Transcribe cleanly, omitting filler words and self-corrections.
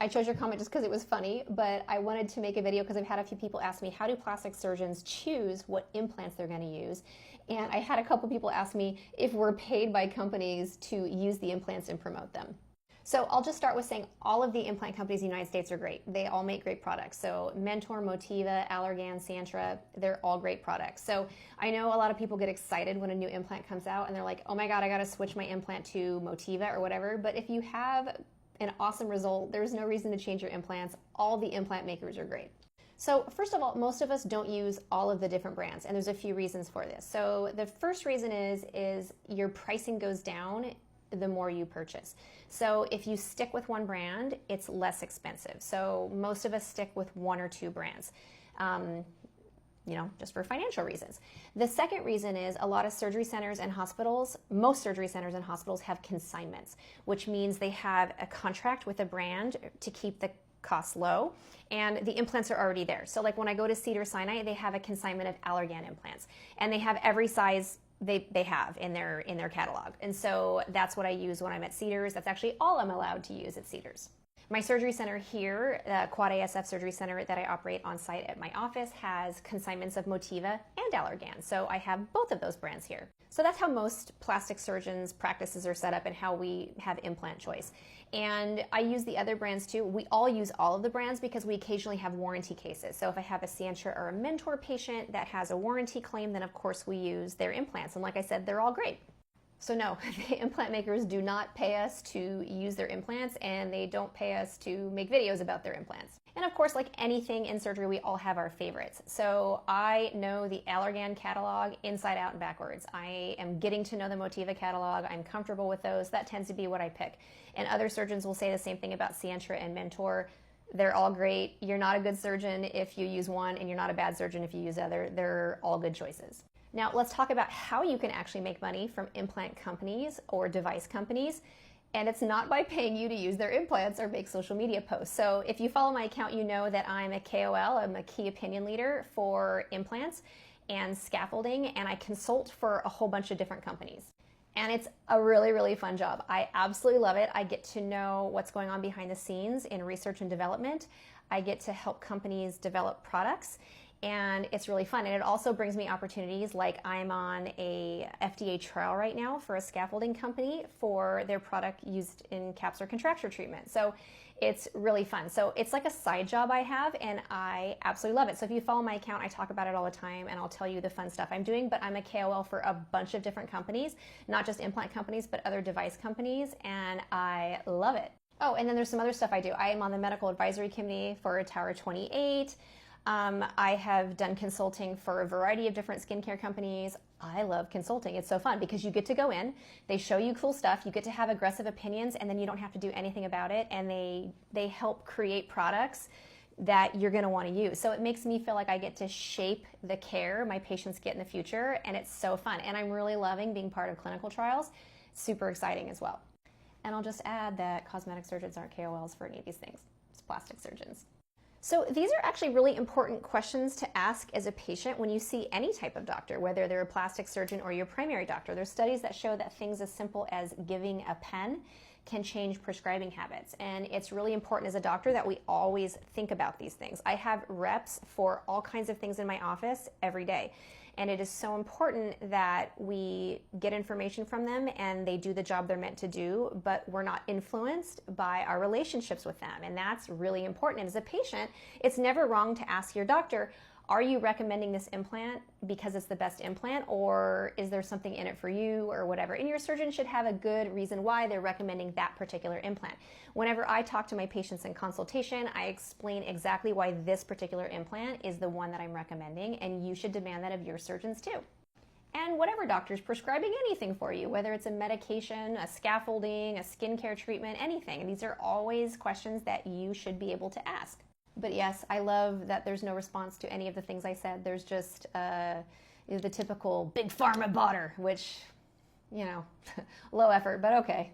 I chose your comment just because it was funny, but I wanted to make a video because I've had a few people ask me, how do plastic surgeons choose what implants they're going to use? And I had a couple people ask me if we're paid by companies to use the implants and promote them. So I'll just start with saying all of the implant companies in the United States are great. They all make great products. So Mentor, Motiva, Allergan, Sientra, they're all great products. So I know a lot of people get excited when a new implant comes out and they're like, oh my God, I got to switch my implant to Motiva or whatever. But if you have an awesome result, there's no reason to change your implants. All the implant makers are great. So first of all, most of us don't use all of the different brands, and there's a few reasons for this. So the first reason is your pricing goes down the more you purchase. So if you stick with one brand, it's less expensive. So most of us stick with one or two brands. Just for financial reasons. The second reason is a lot of surgery centers and hospitals, most surgery centers and hospitals have consignments, which means they have a contract with a brand to keep the costs low, and the implants are already there. So like when I go to Cedars-Sinai, they have a consignment of Allergan implants, and they have every size they have in their catalog. And so that's what I use when I'm at Cedars. That's actually all I'm allowed to use at Cedars. My surgery center here, the Quad ASF Surgery Center that I operate on site at my office, has consignments of Motiva and Allergan. So I have both of those brands here. So that's how most plastic surgeons' practices are set up and how we have implant choice. And I use the other brands too. We all use all of the brands because we occasionally have warranty cases. So if I have a Sientra or a Mentor patient that has a warranty claim, then of course we use their implants. And like I said, they're all great. So no, the implant makers do not pay us to use their implants, and they don't pay us to make videos about their implants. And of course, like anything in surgery, we all have our favorites. So I know the Allergan catalog inside out and backwards. I am getting to know the Motiva catalog. I'm comfortable with those. That tends to be what I pick. And other surgeons will say the same thing about Sientra and Mentor. They're all great. You're not a good surgeon if you use one, and you're not a bad surgeon if you use other. They're all good choices. Now let's talk about how you can actually make money from implant companies or device companies. And it's not by paying you to use their implants or make social media posts. So if you follow my account, you know that I'm a KOL, I'm a key opinion leader for implants and scaffolding, and I consult for a whole bunch of different companies. And it's a really, really fun job. I absolutely love it. I get to know what's going on behind the scenes in research and development. I get to help companies develop products, and it's really fun. And it also brings me opportunities, like I'm on a FDA trial right now for a scaffolding company for their product used in capsular contracture treatment. So it's really fun. So it's like a side job I have, and I absolutely love it. So if you follow my account, I talk about it all the time, and I'll tell you the fun stuff I'm doing. But I'm a KOL for a bunch of different companies, not just implant companies, but other device companies, and I love it. Oh, and then there's some other stuff I do. I am on the medical advisory committee for Tower 28. I have done consulting for a variety of different skincare companies. I love consulting. It's so fun because you get to go in, they show you cool stuff, you get to have aggressive opinions, and then you don't have to do anything about it, and they help create products that you're going to want to use. So it makes me feel like I get to shape the care my patients get in the future, and it's so fun. And I'm really loving being part of clinical trials. Super exciting as well. And I'll just add that cosmetic surgeons aren't KOLs for any of these things. It's plastic surgeons. So these are actually really important questions to ask as a patient when you see any type of doctor, whether they're a plastic surgeon or your primary doctor. There's studies that show that things as simple as giving a pen can change prescribing habits. And it's really important as a doctor that we always think about these things. I have reps for all kinds of things in my office every day. And it is so important that we get information from them and they do the job they're meant to do, but we're not influenced by our relationships with them. And that's really important. And as a patient, it's never wrong to ask your doctor, are you recommending this implant because it's the best implant, or is there something in it for you or whatever? And your surgeon should have a good reason why they're recommending that particular implant. Whenever I talk to my patients in consultation, I explain exactly why this particular implant is the one that I'm recommending, and you should demand that of your surgeons too. And whatever doctor's prescribing anything for you, whether it's a medication, a scaffolding, a skincare treatment, anything. These are always questions that you should be able to ask. But yes, I love that there's no response to any of the things I said. There's just the typical big pharma bother, which, low effort, but okay.